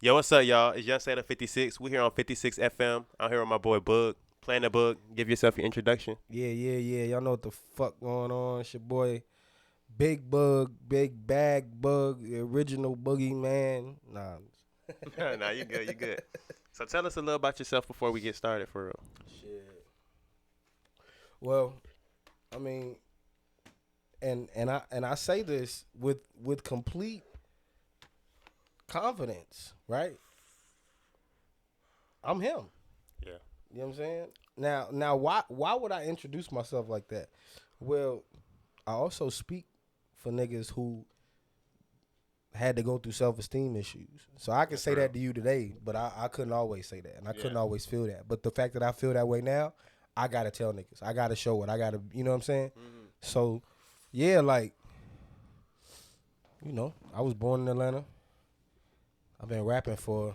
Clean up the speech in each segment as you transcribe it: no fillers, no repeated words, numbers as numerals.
Yo, what's up, y'all? It's Young Sailor 56. We're here on 56 FM. I'm here with my boy Bug. planetBOOG. Give yourself your introduction. Yeah. Y'all know what the fuck going on. It's your boy, Big Bug, Big Bag Bug, the original boogeyman. Nah. Nah, you good, you good. So tell us a little about yourself before we get started, for real. Shit. Well, I mean, and I say this with complete confidence, right? I'm him. Yeah. You know what I'm saying? Now, why would I introduce myself like that? Well, I also speak for niggas who had to go through self-esteem issues. So I can That's say real. that to you today, but I couldn't always say that, and I couldn't Yeah. always feel that. But the fact that I feel that way now, I gotta tell niggas. I gotta show it. I gotta, you know what I'm saying? Mm-hmm. So, yeah, like, I was born in Atlanta. I've been rapping for,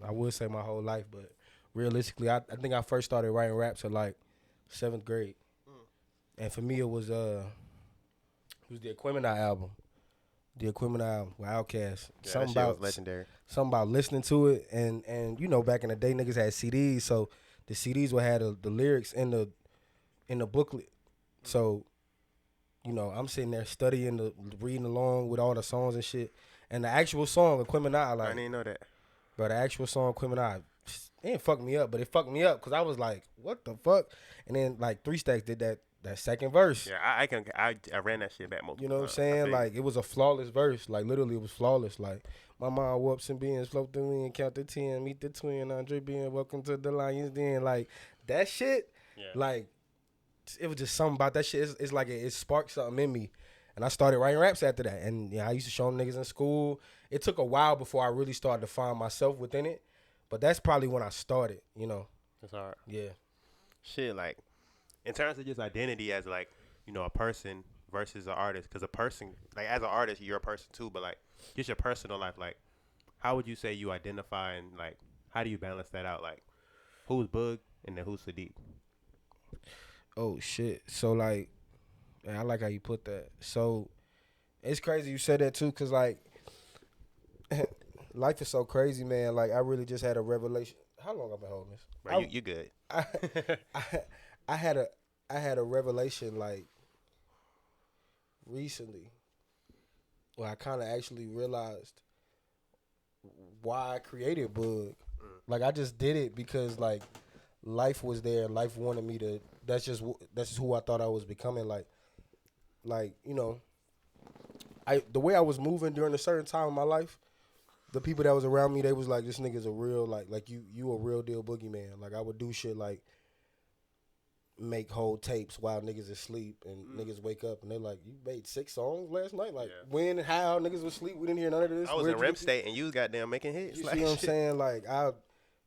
I would say my whole life, but realistically, I think I first started writing raps at like 7th grade. And for me, it was the Equimini album. The Equimini album with Outkast. Yeah, that shit was legendary. Something about listening to it, and back in the day, niggas had CDs, so the CDs would have the lyrics in the booklet. So, I'm sitting there studying, reading along with all the songs and shit. And the actual song, Equimini, I like, didn't know that. bro, the actual song, Equimini, it didn't fuck me up, but it fucked me up because I was like, what the fuck? And then, like, Three Stacks did that second verse. Yeah, I ran that shit back multiple You know what I'm times. saying? Like, it was a flawless verse. Like, literally, it was flawless. Like, my mind whoops and beings, float through me and count to 10, meet the twin, Andre being, welcome to the Lions Den. Like, that shit, Yeah. like, it was just something about that shit. It's like it sparked something in me. And I started writing raps after that. And, I used to show them niggas in school. It took a while before I really started to find myself within it. But that's probably when I started, That's hard. Yeah. Shit, like, in terms of just identity as, like, a person versus an artist, because a person, like, as an artist, you're a person too, but, like, just your personal life, like, how would you say you identify and, like, how do you balance that out? Like, who's Boog and then who's Sadiq? Oh, shit. So, like, man, I like how you put that. So, it's crazy you said that, too, because, like, life is so crazy, man. Like, I really just had a revelation. How long I've been holding this? Bro, you good. I, I had a revelation, like, recently, where I kind of actually realized why I created Bug. Like, I just did it because, like, life was there. Life wanted me to. That's just who I thought I was becoming. Like, the way I was moving during a certain time in my life, the people that was around me, they was like, this nigga's a real, like you a real deal boogeyman. Like, I would do shit like make whole tapes while niggas asleep and niggas wake up and they're like, you made 6 songs last night? Like, when and how niggas was asleep? We didn't hear none of this. I was in REM state and you was goddamn making hits. You like, see what I'm saying? Like, I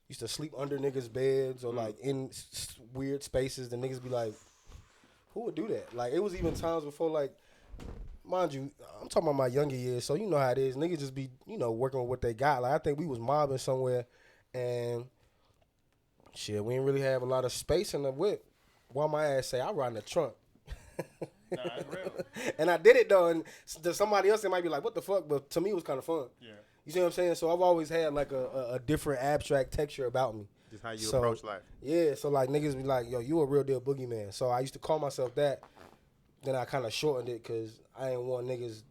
used to sleep under niggas' beds or like in weird spaces. The niggas be like, who would do that? Like, it was even times before, like, mind you, I'm talking about my younger years, so you know how it is. Niggas just be, working with what they got. Like, I think we was mobbing somewhere and shit, we didn't really have a lot of space in the whip. Why my ass say, I ride in the trunk. Nah, that's real. And I did it, though, and to somebody else, they might be like, what the fuck? But to me, it was kind of fun. Yeah. You see what I'm saying? So I've always had, like, a different abstract texture about me. Just how you approach life. Yeah, so, like, niggas be like, yo, you a real deal boogeyman. So I used to call myself that. Then I kind of shortened it because I didn't want niggas,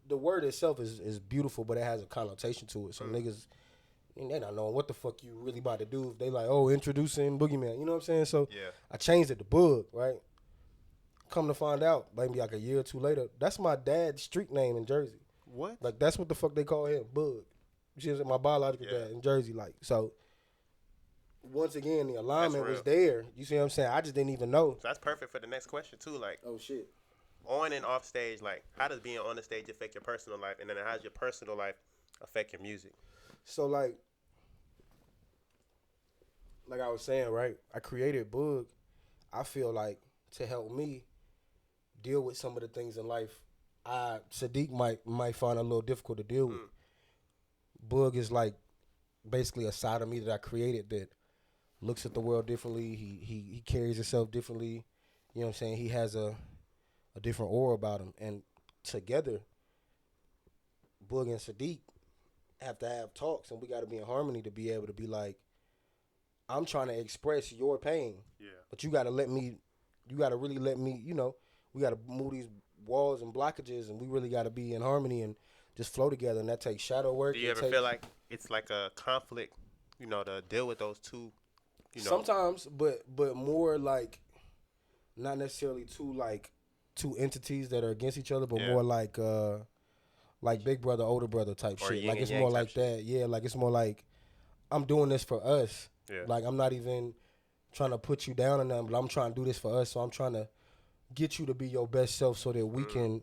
the word itself is beautiful, but it has a connotation to it. So niggas, they not knowing what the fuck you really about to do. If they like, oh, introducing boogeyman. You know what I'm saying? So Yeah. I changed it to Bug, right? Come to find out, maybe like a year or two later, that's my dad's street name in Jersey. What? Like, that's what the fuck they call him, Bug. You see what I'm saying? My biological dad in Jersey. Like, so once again, the alignment was there. You see what I'm saying? I just didn't even know. So that's perfect for the next question too. Like, Oh, shit. on and off stage, like, how does being on the stage affect your personal life, and then how does your personal life affect your music? So, like I was saying, right? I created Bug, I feel like, to help me deal with some of the things in life Sadiq might find a little difficult to deal with. Bug is like basically a side of me that I created that looks at the world differently. He carries himself differently. You know what I'm saying? He has a different aura about him. And together, Boog and Sadiq have to have talks, and we got to be in harmony to be able to be like, I'm trying to express your pain, but you got to let me. You got to really let me. We got to move these walls and blockages, and we really got to be in harmony and just flow together. And that takes shadow work. Do you ever feel like it's like a conflict, to deal with those two? Sometimes, but more like not necessarily two entities that are against each other, but more like big brother, older brother type or shit. yin Like and it's yang more type like shit. that. Yeah, like it's more like I'm doing this for us. Yeah. Like I'm not even trying to put you down or nothing, but I'm trying to do this for us. So I'm trying to get you to be your best self so that we can,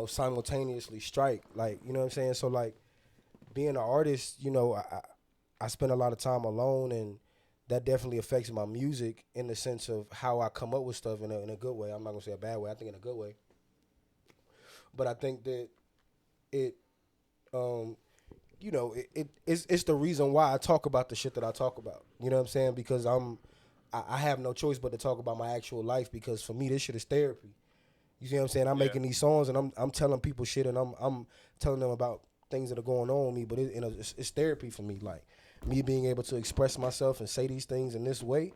simultaneously strike. Like, you know what I'm saying? So like being an artist, I spend a lot of time alone, and that definitely affects my music in the sense of how I come up with stuff in a good way. I'm not gonna say a bad way. I think in a good way. But I think that it's the reason why I talk about the shit that I talk about. You know what I'm saying? Because I have no choice but to talk about my actual life, because for me this shit is therapy. You see what I'm saying? I'm making these songs and I'm telling people shit, and I'm telling them about things that are going on with me, but it's therapy for me. Like me being able to express myself and say these things in this way,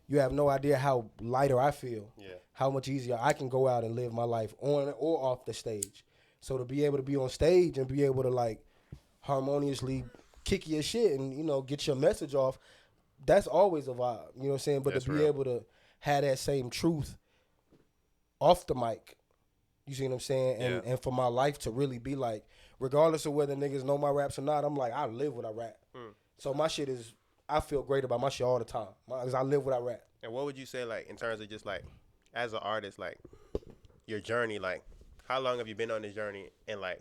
you have no idea how lighter I feel. Yeah. How much easier I can go out and live my life on or off the stage. So to be able to be on stage and be able to like harmoniously kick your shit and get your message off, that's always a vibe. You know what I'm saying? But That's to be real. able to have that same truth off the mic, you see what I'm saying? And for my life to really be like, regardless of whether niggas know my raps or not, I'm like, I live what I rap. So my shit is, I feel great about my shit all the time, because I live what I rap. And what would you say, like, in terms of just like, as an artist, like, your journey, like, how long have you been on this journey, and like,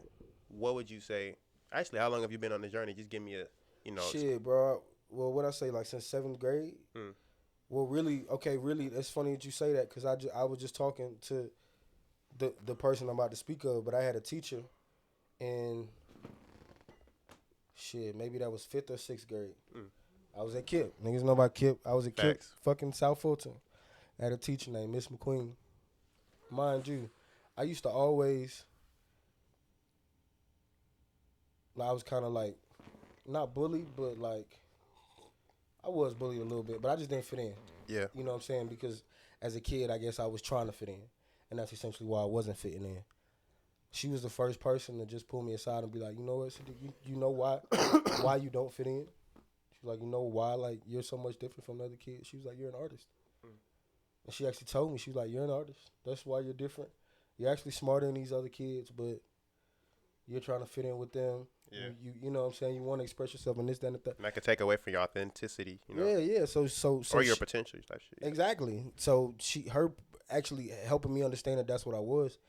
what would you say? Actually, how long have you been on this journey? Just give me a, Shit, bro. Well, what I say, like since 7th grade. Well, really, it's funny that you say that, because I was just talking to the person I'm about to speak of, but I had a teacher, and shit, maybe that was 5th or 6th grade. I was at KIP. Niggas know about KIP. I was at KIP, fucking South Fulton. I had a teacher named Miss McQueen. Mind you, I used to always, I was kind of like, not bullied, but like, I was bullied a little bit, but I just didn't fit in. Yeah. You know what I'm saying? Because as a kid, I guess I was trying to fit in, and that's essentially why I wasn't fitting in. She was the first person to just pull me aside and be like, you know what, Sadiq, you know why you don't fit in? She's like, you know why, like, you're so much different from the other kids? She was like, you're an artist. And she actually told me, she was like, you're an artist. That's why you're different. You're actually smarter than these other kids, but you're trying to fit in with them. Yeah. You know what I'm saying? You want to express yourself in this, that, and that. And that could take away from your authenticity, Yeah. So or your potential type shit. Exactly. So her actually helping me understand that that's what I was,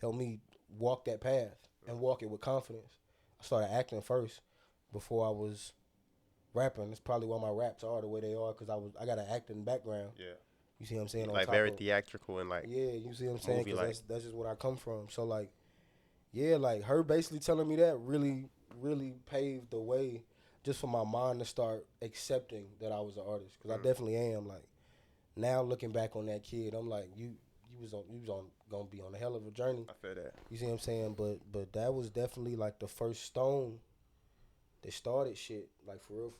helped me walk that path and walk it with confidence. I started acting first before I was rapping. That's probably why my raps are the way they are, because I got an acting background. Yeah. You see what I'm saying? Like very theatrical and like. Yeah, you see what I'm saying? Because that's just where I come from. So like, yeah, like her basically telling me that really, really paved the way just for my mind to start accepting that I was an artist, because I definitely am. Like now looking back on that kid, I'm like, you was gonna be on a hell of a journey. I feel that. You see what I'm saying? But that was definitely like the first stone that started shit, like for real.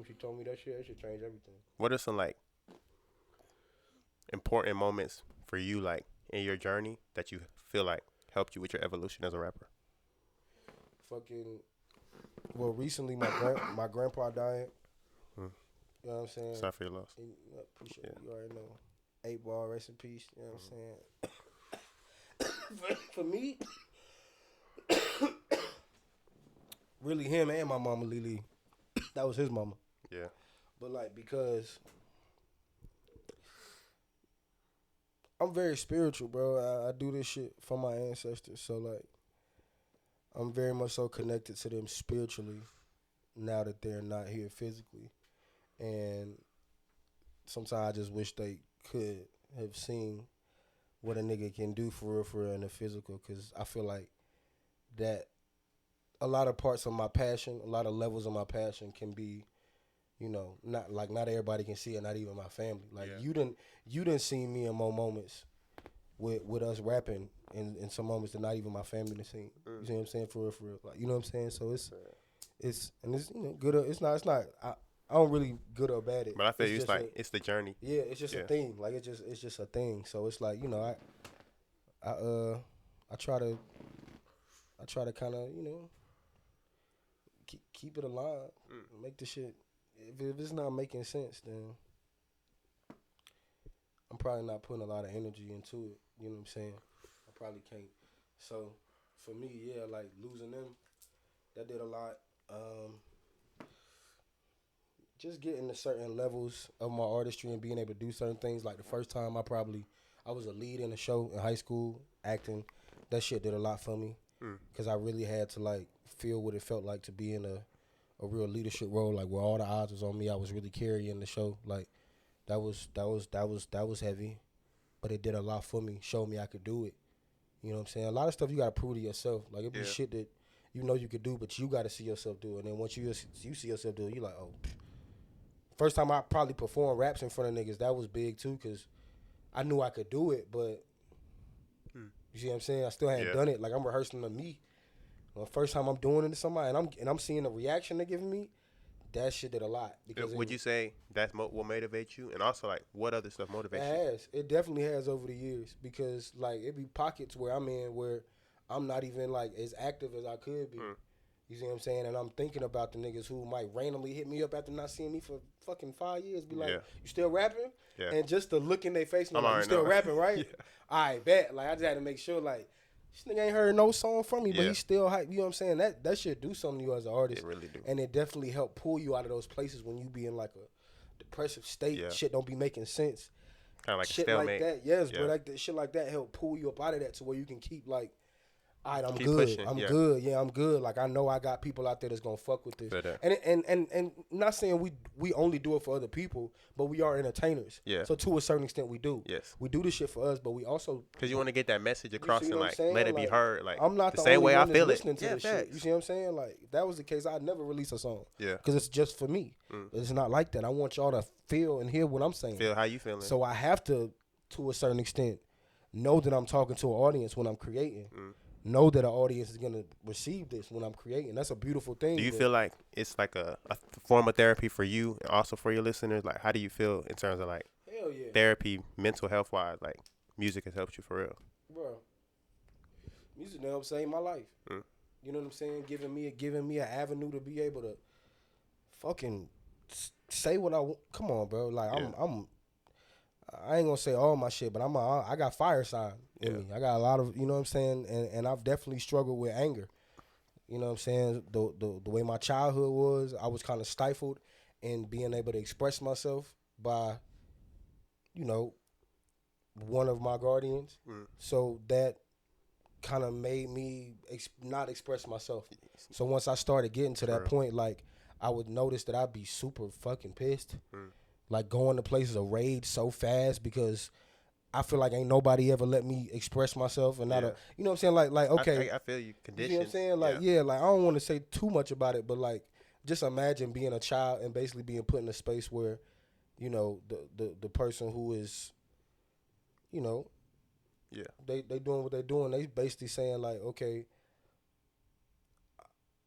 She told me that shit changed everything. What are some like important moments for you, like in your journey, that you feel like helped you with your evolution as a rapper? Well, recently my grandpa died. You know what I'm saying? Sorry for your loss. Appreciate it. You already know. 8 Ball, rest in peace. You know what I'm saying? For me, really him and my mama Lily. That was his mama. Yeah. But like, because I'm very spiritual, bro. I do this shit for my ancestors. So like, I'm very much so connected to them spiritually now that they're not here physically. And sometimes I just wish they could have seen what a nigga can do for real in the physical, because I feel like that a lot of parts of my passion, a lot of levels of my passion can be, not everybody can see it, not even my family. Like you didn't see me in more moments with us rapping in some moments that not even my family to sing. You see what I'm saying? For real, for real. Like, you know what I'm saying? So it's you know, good or it's not I don't really good or bad at it. But I feel it's like it's the journey. Yeah, it's just a thing. Like it's just a thing. So it's like, you know, I try to kind of, you know, keep it alive. Make the shit. If it's not making sense, then I'm probably not putting a lot of energy into it. You know what I'm saying? I probably can't. So for me, yeah, like losing them, that did a lot. Just getting to certain levels of my artistry and being able to do certain things. Like the first time I was a lead in a show in high school, acting. That shit did a lot for me. Because I really had to like feel what it felt like to be in a real leadership role, like where all the odds was on me. I was really carrying the show. Like that was heavy. But it did a lot for me. Showed me I could do it. You know what I'm saying? A lot of stuff you gotta prove to yourself. Like it be shit that you know you could do, but you gotta see yourself do it. And then once you see yourself do it, you like, oh. First time I probably performed raps in front of niggas, that was big too, because I knew I could do it, but you see what I'm saying? I still hadn't done it. Like I'm rehearsing to me. The first time I'm doing it to somebody and I'm seeing the reaction they're giving me, that shit did a lot. Because would you say that's what motivates you? And also, like, what other stuff motivates you? It definitely has over the years, because like it be pockets where I'm in where I'm not even like as active as I could be. You see what I'm saying? And I'm thinking about the niggas who might randomly hit me up after not seeing me for fucking 5 years. Be like, you still rapping? Yeah. And just the look in their face, like, you still rapping, right? I bet. Like, I just had to make sure, like, this nigga ain't heard no song from me, but he still hype. You know what I'm saying? That shit do something to you as an artist. It really do. And it definitely help pull you out of those places when you be in, like, a depressive state. Yeah. Shit don't be making sense. Kind of like shit a stalemate. Like that. Yes, bro. Like, shit like that help pull you up out of that to where you can keep, like, all right, I'm keep good. Pushing, I'm good. Yeah, I'm good. Like I know I got people out there that's gonna fuck with this. And not saying we only do it for other people, but we are entertainers. Yeah. So to a certain extent, we do. Yes. We do this shit for us, but we also because you want to get that message across and like let it be heard. Like I'm not the same only way one I feel listening it. To this shit. You see what I'm saying? Like if that was the case, I'd never release a song. Yeah. Because it's just for me. But it's not like that. I want y'all to feel and hear what I'm saying. Feel how you feeling. So I have to a certain extent, know that I'm talking to an audience when I'm creating. Know that an audience is gonna receive this when I'm creating. That's a beautiful thing. Do you feel like it's like a form of therapy for you and also for your listeners? Like, how do you feel in terms of like therapy, mental health wise? Like, music has helped you for real, bro. Music helped save my life. You know what I'm saying? Giving me an avenue to be able to fucking say what I want. Come on, bro. Like I ain't gonna say all my shit, but I got fire side in me. I got a lot of, you know what I'm saying, and I've definitely struggled with anger. You know what I'm saying? The way my childhood was, I was kind of stifled in being able to express myself by, you know, one of my guardians. So that kind of made me not express myself. So once I started getting to that point, like I would notice that I'd be super fucking pissed. Like going to places of rage so fast because I feel like ain't nobody ever let me express myself and not you know what I'm saying? Like okay. I feel you. Conditions. You know what I'm saying? Like like I don't want to say too much about it, but like just imagine being a child and basically being put in a space where, you know, the person who is, you know, they doing what they're doing. They basically saying like, okay,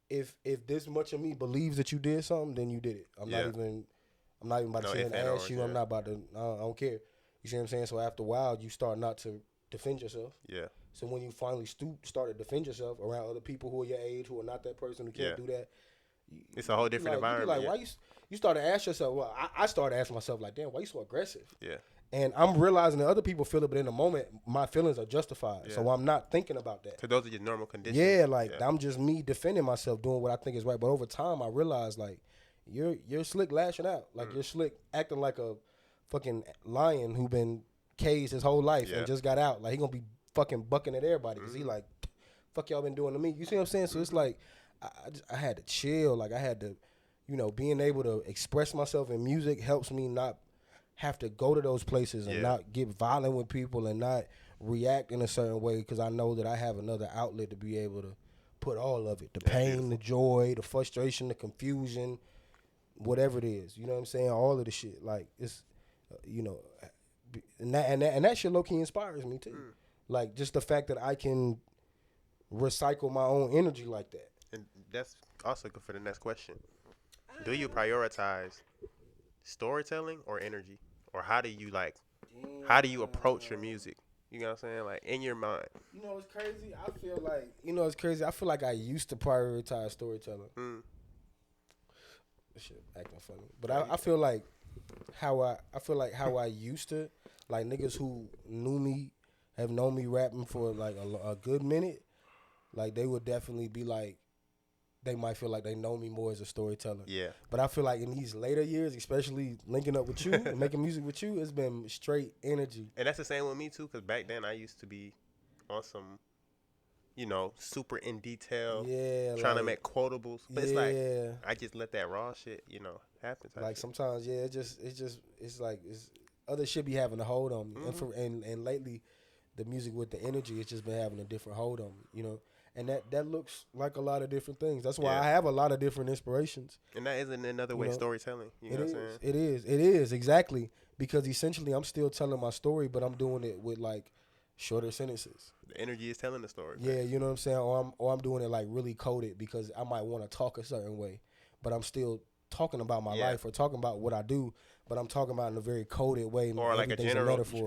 if this much of me believes that you did something, then you did it. I'm not even about to say and ask you. I'm not about to. I don't care. You see what I'm saying? So after a while, you start not to defend yourself. Yeah. So when you finally start to defend yourself around other people who are your age, who are not that person who can't do that, it's a whole different environment. Like, why you start to ask yourself? Well, I started asking myself like, damn, why you so aggressive? Yeah. And I'm realizing that other people feel it, but in the moment, my feelings are justified. Yeah. So I'm not thinking about that. So those are your normal conditions. Yeah, like I'm just me defending myself, doing what I think is right. But over time, I realized like you're slick lashing out. Like you're slick acting like a fucking lion who been caged his whole life and just got out. Like he gonna be fucking bucking at everybody because he like, fuck y'all been doing to me. You see what I'm saying? So it's like I had to chill. Like I had to, you know, being able to express myself in music helps me not have to go to those places and not get violent with people and not react in a certain way because I know that I have another outlet to be able to put all of it, the pain, the joy, the frustration, the confusion, whatever it is. You know what I'm saying? All of the shit. Like it's, you know, and that shit low key inspires me too. Like, just the fact that I can recycle my own energy like that. And that's also good for the next question. Do you prioritize storytelling or energy? Or how do you approach your music? You know what I'm saying? Like, in your mind. You know, it's crazy. I feel like I used to prioritize storytelling. This shit acting funny. But I feel like how I used to, like, niggas who knew me, have known me rapping for like a good minute, like, they would definitely be like, they might feel like they know me more as a storyteller. Yeah. But I feel like in these later years, especially linking up with you and making music with you, it's been straight energy. And that's the same with me too, because back then I used to be on some, super in detail, trying to make quotables. But it's like, I just let that raw shit, happen. Like, sometimes, it's like other shit be having a hold on me. Mm-hmm. And lately, the music with the energy, it's just been having a different hold on me, And that looks like a lot of different things. That's why I have a lot of different inspirations. And that isn't another way storytelling. You know what I'm saying? It is, exactly. Because essentially I'm still telling my story, but I'm doing it with, like, shorter sentences. The energy is telling the story. Yeah, you know what I'm saying? Or I'm doing it, like, really coded because I might want to talk a certain way, but I'm still talking about my life or talking about what I do, but I'm talking about in a very coded way. Or like a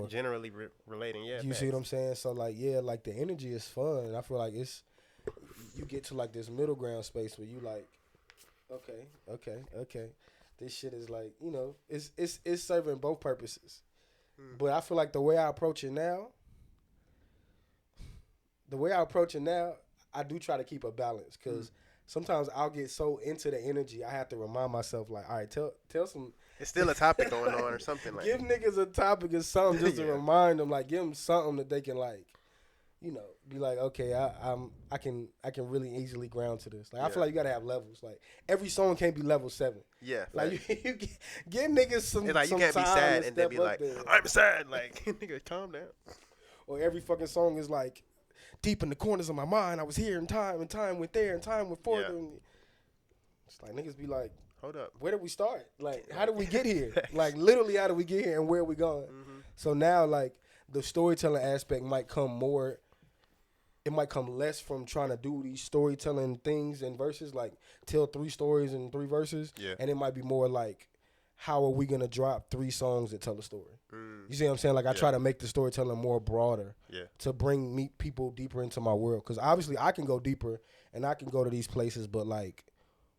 generally relating, You see what I'm saying? So, like, like, the energy is fun. And I feel like you get to, like, this middle ground space where you like, okay. This shit is like, it's serving both purposes. But I feel like the way I approach it now, I do try to keep a balance because sometimes I'll get so into the energy, I have to remind myself, like, all right, tell some. It's still a topic going on or something like give niggas a topic or something just to remind them, like, give them something that they can, like, be like, okay, I can really easily ground to this. Like, I feel like you gotta have levels. Like, every song can't be level 7. Yeah. Like, you give niggas some. It's like, you can't be sad and then be like, I'm sad. Like, nigga, calm down. Or every fucking song is like, deep in the corners of my mind, I was here and time went there and time went forward. Yeah. And it's like, niggas be like, hold up, where did we start? Like, how did we get here? Like, literally, how did we get here and where are we going? So now, like, the storytelling aspect might come more. It might come less from trying to do these storytelling things and verses, like tell 3 stories in 3 verses. Yeah. And it might be more like, how are we going to drop 3 songs that tell a story? You see what I'm saying? Like, I try to make the storytelling more broader to bring people deeper into my world. Because obviously I can go deeper and I can go to these places, but, like,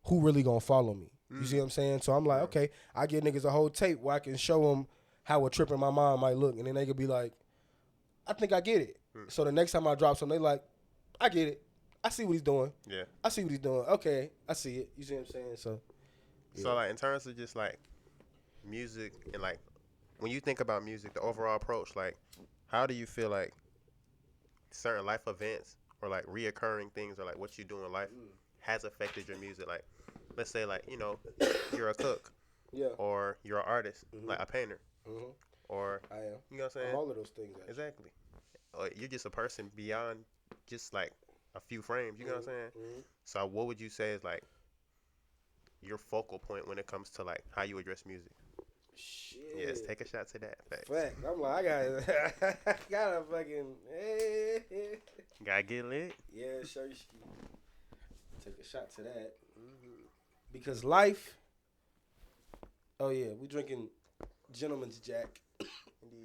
who really going to follow me? You see what I'm saying? So I'm like, okay, I give niggas a whole tape where I can show them how a trip in my mind might look. And then they could be like, I think I get it. So the next time I drop something, they like, I get it. I see what he's doing. Yeah. I see what he's doing. Okay, I see it. You see what I'm saying? So, So, like, in terms of just, like, music and, like, when you think about music, the overall approach, like, how do you feel like certain life events or, like, reoccurring things or, like, what you do in life has affected your music? Like, let's say, like, you're a cook. Yeah. Or you're an artist, like a painter. Or, I am. You know what I'm saying? All of those things. Actually. Exactly. Or you're just a person beyond just, like, a few frames. You know what I'm saying? So what would you say is, like, your focal point when it comes to, like, how you address music? Shit. Yes, take a shot to that. Fact. I'm like, I gotta fucking. Gotta get lit. Yeah, sure. Take a shot to that. Because life. Oh yeah, we drinking Gentleman's Jack.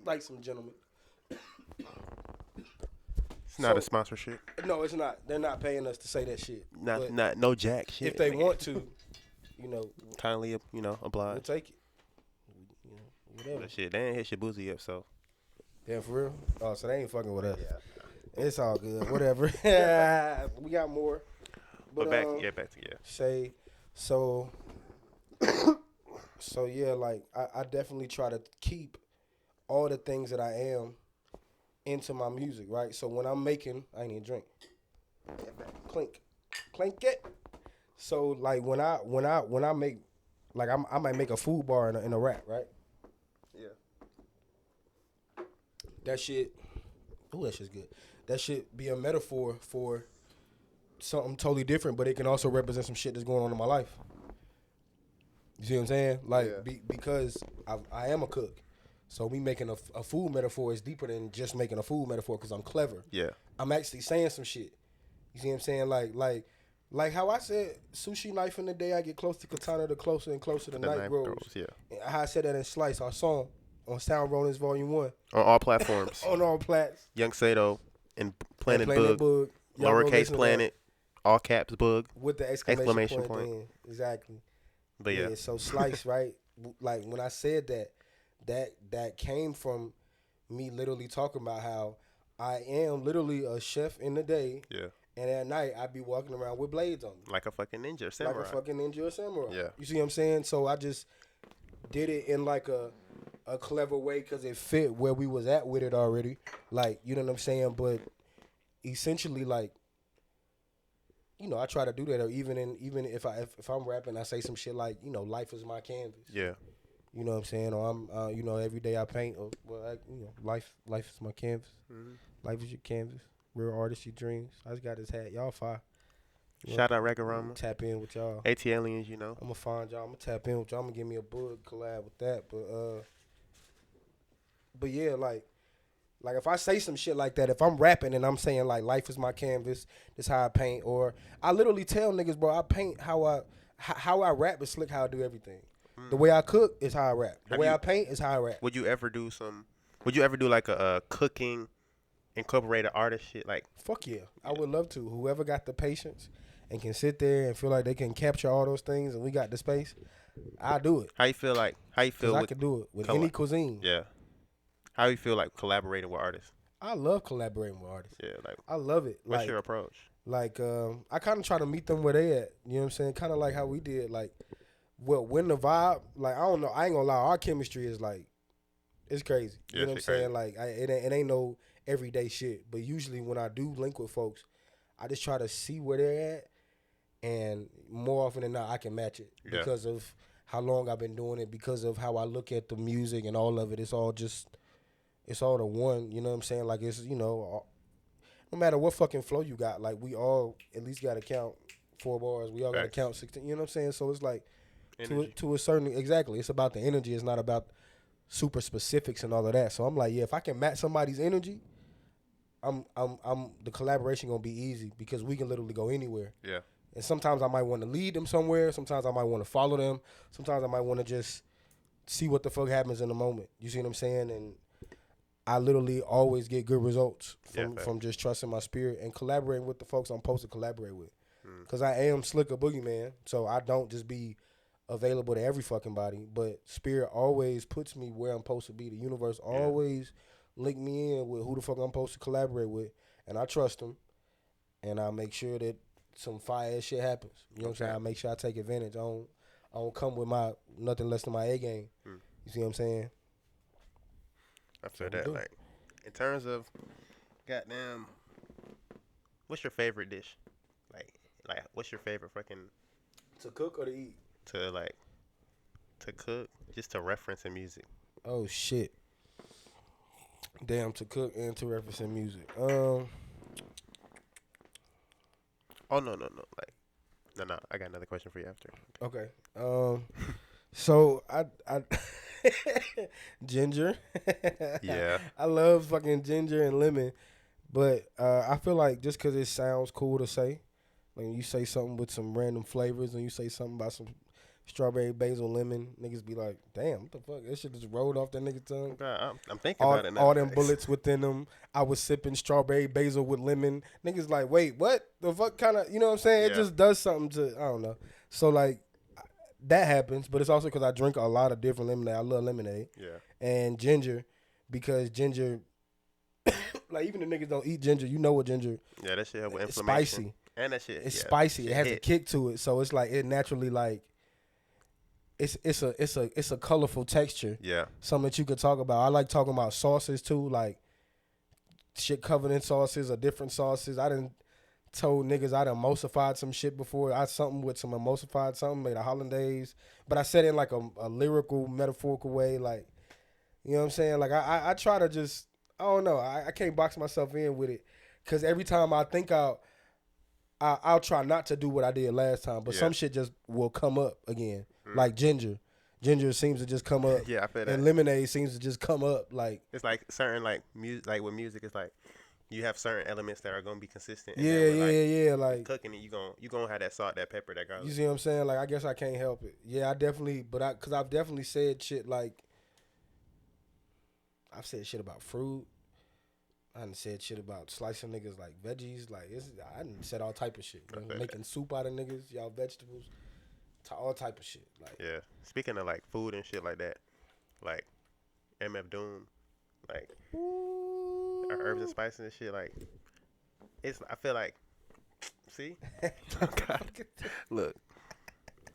Like some gentlemen. It's not a sponsorship. No, it's not. They're not paying us to say that shit. No jack shit. If they want to, kindly, oblige. We'll take it. Whatever. But shit, they ain't hit Shabuzi up, so. Yeah, for real? Oh, so they ain't fucking with us. Yeah. It's all good. Whatever. We got more. But back to Say, so yeah, like, I definitely try to keep all the things that I am into my music, right? So when I'm making, I ain't even drink. Clink it. So, like, when I make, like, I might make a food bar in a rap, right? Yeah. That shit, that shit's good. That shit be a metaphor for something totally different, but it can also represent some shit that's going on in my life. You see what I'm saying? Like, because I am a cook. So me making a food metaphor is deeper than just making a food metaphor because I'm clever. Yeah. I'm actually saying some shit. You see what I'm saying? Like how I said, sushi knife in the day, I get close to katana, the closer and closer the night grows. Yeah. And how I said that in Slice, our song on Sound Rollins Volume 1. On all platforms. On all plats. Young Sato and planetBOOG. Lowercase planet, all caps boog. With the exclamation point. In. Exactly. But yeah. So Slice, right? Like when I said that came from me literally talking about how I am literally a chef in the day. Yeah. And at night, I be walking around with blades on me. Like a fucking ninja or samurai. Like a fucking ninja or samurai. Yeah. You see what I'm saying? So I just did it in like a clever way because it fit where we was at with it already. Like, you know what I'm saying? But essentially, like, you know, I try to do that. Or even if I'm rapping, I say some shit like, you know, life is my canvas. Yeah. You know what I'm saying? Or I'm, you know, every day I paint. Or, well, you know, life is my canvas. Mm-hmm. Life is your canvas. Real artist, your dreams. I just got this hat. Y'all fire. Shout out Recorama. Tap in with y'all. AT Aliens, you know. I'm gonna find y'all. I'm gonna tap in with y'all. I'm gonna give me a book collab with that. But yeah, like if I say some shit like that, if I'm rapping and I'm saying like life is my canvas, this how I paint, or I literally tell niggas, bro, I paint how I rap is slick how I do everything. The way I cook is how I rap. The way I paint is how I rap. Would you ever do like a cooking incorporated artist shit? Like, fuck yeah. I would love to. Whoever got the patience and can sit there and feel like they can capture all those things and we got the space, I do it. How you feel I can do it with any cuisine. Yeah. How you feel like collaborating with artists? I love collaborating with artists. Yeah, like I love it. What's your approach? Like I kind of try to meet them where they at. You know what I'm saying? Kind of like how we did. Like, when the vibe, like, I don't know. I ain't gonna lie. Our chemistry is like, it's crazy. You know what I'm saying? Like, it ain't no everyday shit. But usually when I do link with folks, I just try to see where they're at, and more often than not, I can match it because of how long I've been doing it, because of how I look at the music and all of it. It's all the one. You know what I'm saying? Like, it's, you know, no matter what fucking flow you got, like, we all at least got to count 4 bars. We all got to count 16. You know what I'm saying? So it's like to a certain, exactly. It's about the energy. It's not about super specifics and all of that. So I'm like, yeah, if I can match somebody's energy, I'm the collaboration gonna be easy because we can literally go anywhere. Yeah. And sometimes I might want to lead them somewhere. Sometimes I might want to follow them. Sometimes I might want to just see what the fuck happens in the moment. You see what I'm saying? And I literally always get good results from just trusting my spirit and collaborating with the folks I'm supposed to collaborate with. Because I am Slicker Boogeyman, so I don't just be available to every fucking body. But spirit always puts me where I'm supposed to be. The universe always link me in with who the fuck I'm supposed to collaborate with. And I trust them. And I make sure that some fire ass shit happens. You know what I'm saying? I make sure I take advantage. I don't come with my nothing less than my A game. You see what I'm saying? I feel that. Like, in terms of, goddamn, what's your favorite dish? Like, what's your favorite fucking? To cook or to eat? To cook, just to reference in music. Oh shit. Damn, to cook and to reference in music. Oh no. Like, no. I got another question for you after. Okay. So I ginger. Yeah. I love fucking ginger and lemon, but I feel like just because it sounds cool to say, like you say something with some random flavors and you say something about some strawberry, basil, lemon, niggas be like, damn, what the fuck? That shit just rolled off that nigga's tongue. God, I'm thinking about it now. All them bullets within them. I was sipping strawberry, basil with lemon. Niggas like, wait, what? The fuck kind of, you know what I'm saying? It just does something to, I don't know. So, like, that happens, but it's also because I drink a lot of different lemonade. I love lemonade. Yeah. And ginger, because ginger, like, even the niggas don't eat ginger. You know what ginger. Yeah, that shit have with inflammation. It's spicy. And that shit. It's spicy. It has a kick to it. So it's like, it naturally, like, it's a colorful texture. Yeah. Something that you could talk about. I like talking about sauces too, like shit covered in sauces or different sauces. I done told niggas I done emulsified some shit before. I something with some emulsified something, made a hollandaise. But I said it in like a lyrical, metaphorical way, like, you know what I'm saying? Like I try to just, I don't know. I can't box myself in with it. Cause every time I think I'll try not to do what I did last time, but some shit just will come up again. Like ginger. Ginger seems to just come up. Yeah, I feel that. And lemonade seems to just come up. Like it's like certain like music, like with music, it's like you have certain elements that are gonna be consistent. And yeah, then with, yeah. Like cooking it, you gonna have that salt, that pepper, that garlic. you see what I'm saying? Like I guess I can't help it. Yeah, I definitely, because I've definitely said shit like I've said shit about fruit. I done said shit about slicing niggas like veggies. Like I done said all type of shit. You know, making soup out of niggas, y'all vegetables, all type of shit. Like yeah. Speaking of like food and shit like that, like MF Doom, like herbs and spices and shit. Like I feel like, see, look,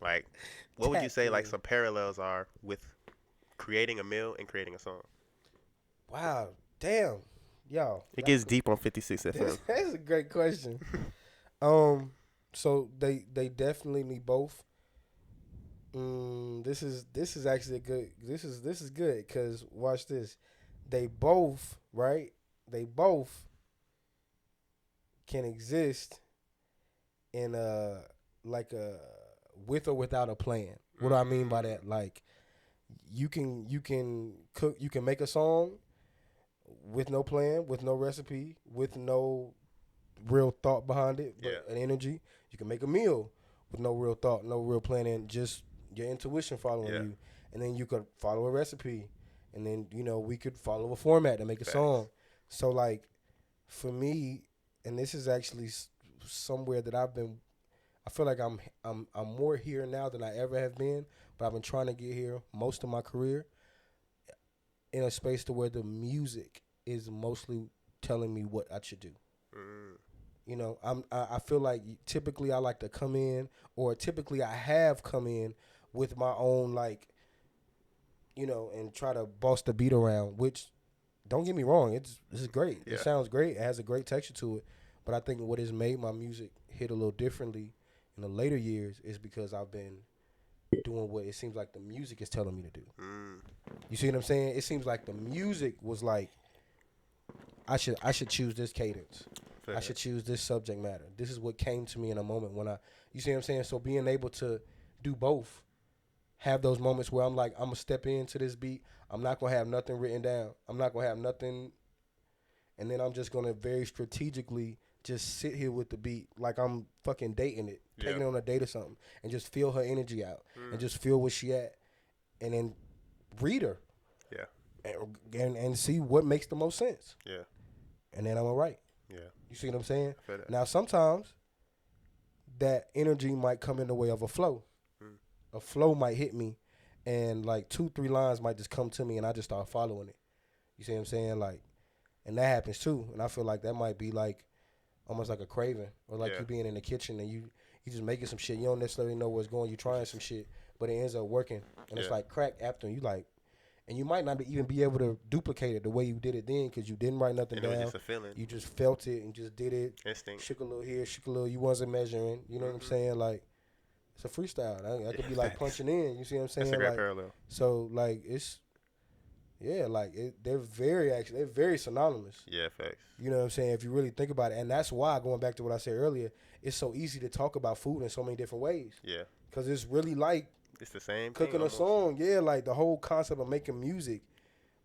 like what would you say like some parallels are with creating a meal and creating a song? Wow, damn. Yo, it gets deep on 56 FM. That's a great question. So they definitely need both. This is actually a good. This is good because watch this. They both right. They both can exist in like a with or without a plan. What do I mean by that? Like you can cook. You can make a song with no plan, with no recipe, with no real thought behind it, but an energy. You can make a meal with no real thought, no real plan, and just your intuition following you. And then you could follow a recipe, and then we could follow a format to make a song. So like, for me, and this is actually somewhere that I feel like I'm more here now than I ever have been, but I've been trying to get here most of my career in a space to where the music is mostly telling me what I should do. I feel like typically I like to come in, or typically I have come in with my own like, and try to boss the beat around. Which, don't get me wrong, this is great. It sounds great. It has a great texture to it. But I think what has made my music hit a little differently in the later years is because I've been doing what it seems like the music is telling me to do. You see what I'm saying? It seems like the music was like, I should choose this cadence. I should choose this subject matter. This is what came to me in a moment when you see what I'm saying? So being able to do both, have those moments where I'm like, I'm going to step into this beat. I'm not going to have nothing written down. I'm not going to have nothing. And then I'm just going to very strategically just sit here with the beat like I'm fucking dating it, taking it on a date or something, and just feel her energy out and just feel where she at, and then read her. And see what makes the most sense. And then I'm all right. You see what I'm saying? Now, sometimes that energy might come in the way of a flow. A flow might hit me, and like 2-3 lines might just come to me, and I just start following it. You see what I'm saying? Like, and that happens too. And I feel like that might be like almost like a craving, or like you being in the kitchen and you just making some shit. You don't necessarily know what's going. You trying some shit, but it ends up working, and it's like crack after. You like. And you might not even be able to duplicate it the way you did it then, because you didn't write nothing down. It was just a feeling. You just felt it and just did it. Instinct. Shook a little here, shook a little. You wasn't measuring. You know what I'm saying? Like, it's a freestyle. That could be like punching in. You see what I'm saying? That's a great like, parallel. So like they're very synonymous. Yeah, facts. You know what I'm saying? If you really think about it, and that's why, going back to what I said earlier, it's so easy to talk about food in so many different ways. Yeah. Because it's really like it's the same cooking thing, a song. Yeah, like the whole concept of making music.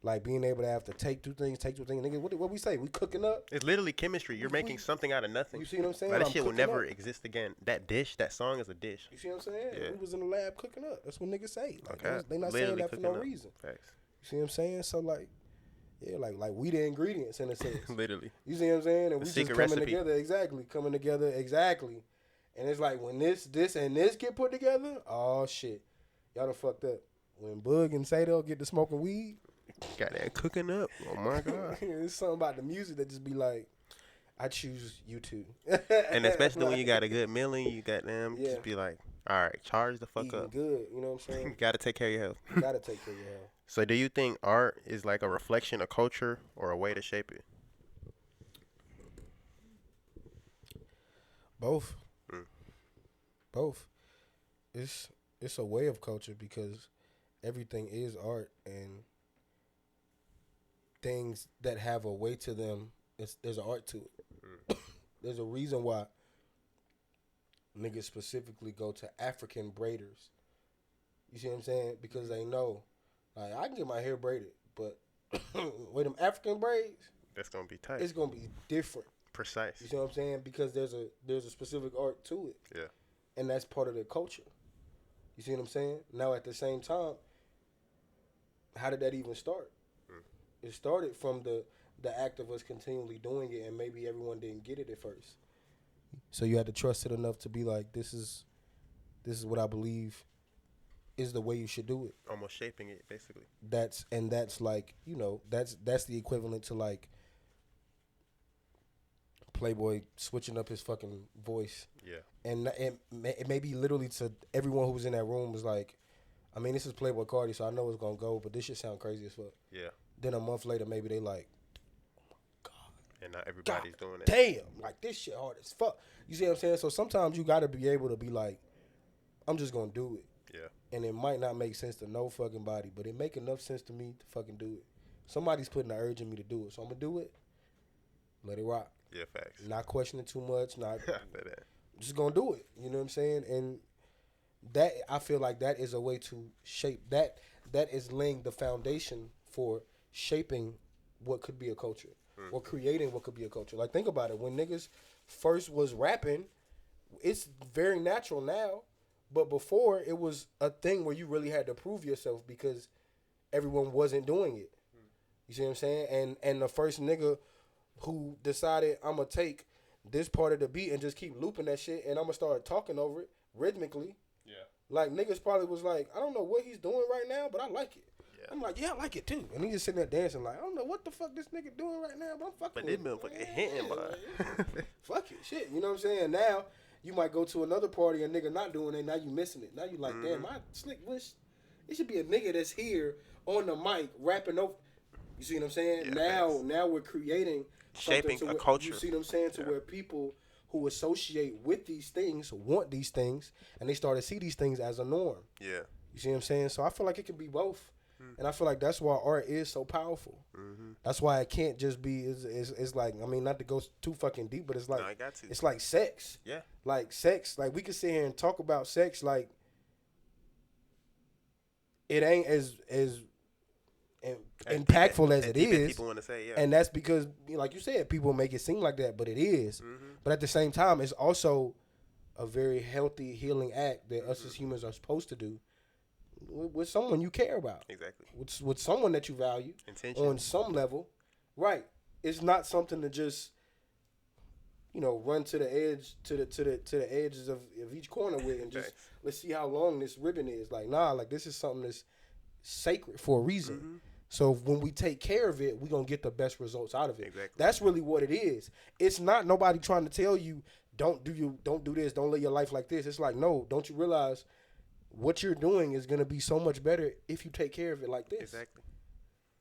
Like being able to have to take two things. Nigga, what we say? We cooking up? It's literally chemistry. You're making something out of nothing. You see what I'm saying? Like, that shit will never exist again. That song is a dish. You see what I'm saying? Yeah. We was in the lab cooking up. That's what niggas say. Like, okay. They not literally saying that for no reason. Facts. You see what I'm saying? So like, yeah, like we the ingredients in a sense. Literally. You see what I'm saying? And the we just coming together. Exactly. And it's like when this and this get put together, oh shit, y'all done fucked up. When Boog and Sato get to smoking weed. Got that cooking up. Oh my God. There's something about the music that just be like, I choose you two. And especially when you got a good mealing, you got them just be like, all right, charge the fuck up. Good, you know what I'm saying? Gotta take care of your health. Gotta take care of your health. So do you think art is like a reflection of culture or a way to shape it? Both. Both. It's a way of culture because everything is art, and things that have a way to them, there's an art to it. There's a reason why niggas specifically go to African braiders You see what I'm saying? Because they know, like, I can get my hair braided, but with them African braids, that's gonna be tight. it's gonna be different. Precise. You see what I'm saying? Because there's a specific art to it. Yeah. And that's part of their culture. You see what I'm saying? Now at the same time, how did that even start? It started from the act of us continually doing it, and maybe everyone didn't get it at first. So you had to trust it enough to be like, this is what I believe is the way you should do it. Almost shaping it, basically. That's like, you know, that's the equivalent to like Playboy switching up his fucking voice. Yeah. And it may be literally to everyone who was in that room was like, I mean, this is Playboy Cardi, so I know it's gonna go, but this shit sound crazy as fuck. Yeah. Then a month later, maybe they like, God. And not everybody's doing it. Damn, like this shit hard as fuck. You see what I'm saying? So sometimes you gotta be able to be like, I'm just gonna do it. Yeah. And it might not make sense to no fucking body, but it make enough sense to me to fucking do it. Somebody's putting the urge in me to do it, so I'm gonna do it. Let it rock. Yeah, facts. Not questioning too much. Not that. just gonna do it. You know what I'm saying? And that, I feel like that is a way to shape that. That is laying the foundation for shaping what could be a culture or creating what could be a culture. Like, think about it. When niggas first was rapping, it's very natural now, but before it was a thing where you really had to prove yourself because everyone wasn't doing it. You see what I'm saying? And the first nigga who decided, I'm gonna take this part of the beat and just keep looping that shit and I'm gonna start talking over it rhythmically. Yeah. Like, niggas probably was like, I don't know what he's doing right now, but I like it. Yeah. I'm like, yeah, I like it too. And he just sitting there dancing like, I don't know what the fuck this nigga doing right now, but I'm fucking with it. But this motherfucker hitting, bro. Fuck it, shit. You know what I'm saying? Now, you might go to another party and nigga not doing it, now you missing it. Now you like, damn, I slick wish. It should be a nigga that's here on the mic rapping over. You see what I'm saying? Yeah, now we're creating shaping a culture. You see what I'm saying? To where people who associate with these things want these things, and they start to see these things as a norm. Yeah. You see what I'm saying? So I feel like it can be both. And I feel like that's why art is so powerful. That's why it can't just be, it's like, I mean, not to go too fucking deep, but it's like, no, I got to. It's like sex. Yeah. Like sex, like we can sit here and talk about sex, like it ain't as impactful as it is. People want to say, yeah. And that's because, like you said, people make it seem like that, but it is. But at the same time, it's also a very healthy, healing act that us as humans are supposed to do with someone you care about. Exactly. With someone that you value. Intention. On some level. Right. It's not something to just, run to the edge, to the edges of each corner with and just, let's see how long this ribbon is. Like, nah, like this is something that's sacred for a reason. So when we take care of it, we're going to get the best results out of it. Exactly. That's really what it is. It's not nobody trying to tell you, don't do this, don't live your life like this. It's like, no, don't you realize what you're doing is going to be so much better if you take care of it like this. Exactly.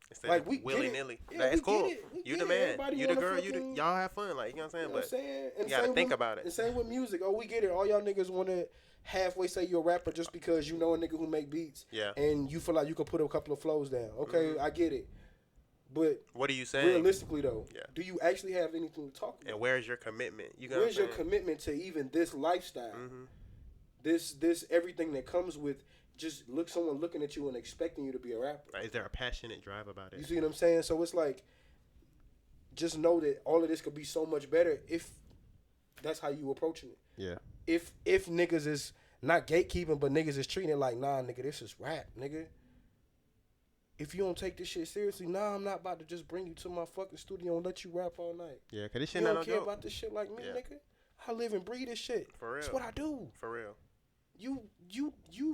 Instead like, of we willy-nilly. Yeah, it's cool. You the man. Everybody You the girl. fucking, y'all have fun. Like, you know what I'm saying? And you got to think about it. And same with music. Oh, we get it. All y'all niggas want to halfway say you're a rapper just because you know a nigga who make beats. Yeah. And you feel like you can put a couple of flows down. Okay, I get it. But what are you saying? Realistically, though, yeah. Do you actually have anything to talk about? And where's your commitment? Where's your commitment to even this lifestyle? This everything that comes with just someone looking at you and expecting you to be a rapper. Right. Is there a passionate drive about it? You see what I'm saying? So it's like, just know that all of this could be so much better if that's how you approaching it. Yeah. If niggas is not gatekeeping, but niggas is treating it like, nah, nigga, this is rap, nigga. If you don't take this shit seriously, nah, I'm not about to just bring you to my fucking studio and let you rap all night. Yeah, cause this shit you not don't care joke. about this shit like me, nigga. I live and breathe this shit. For real. That's what I do. For real. You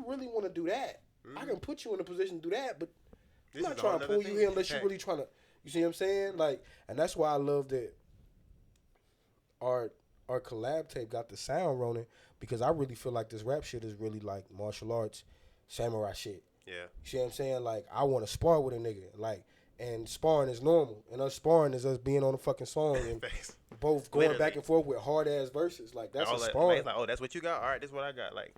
really want to do that? I can put you in a position to do that, but I'm This not is trying to pull you here unless Okay. you really trying to. You see what I'm saying? Like, and that's why I love that our collab tape got the sound rolling, because I really feel like this rap shit is really like martial arts, samurai shit. Yeah. You see what I'm saying? Like, I want to spar with a nigga. Like, and sparring is normal. And us sparring is us being on a fucking song and both going back and forth with hard ass verses. Like, that's a sparring. Like, oh, that's what you got? All right, this is what I got. Like,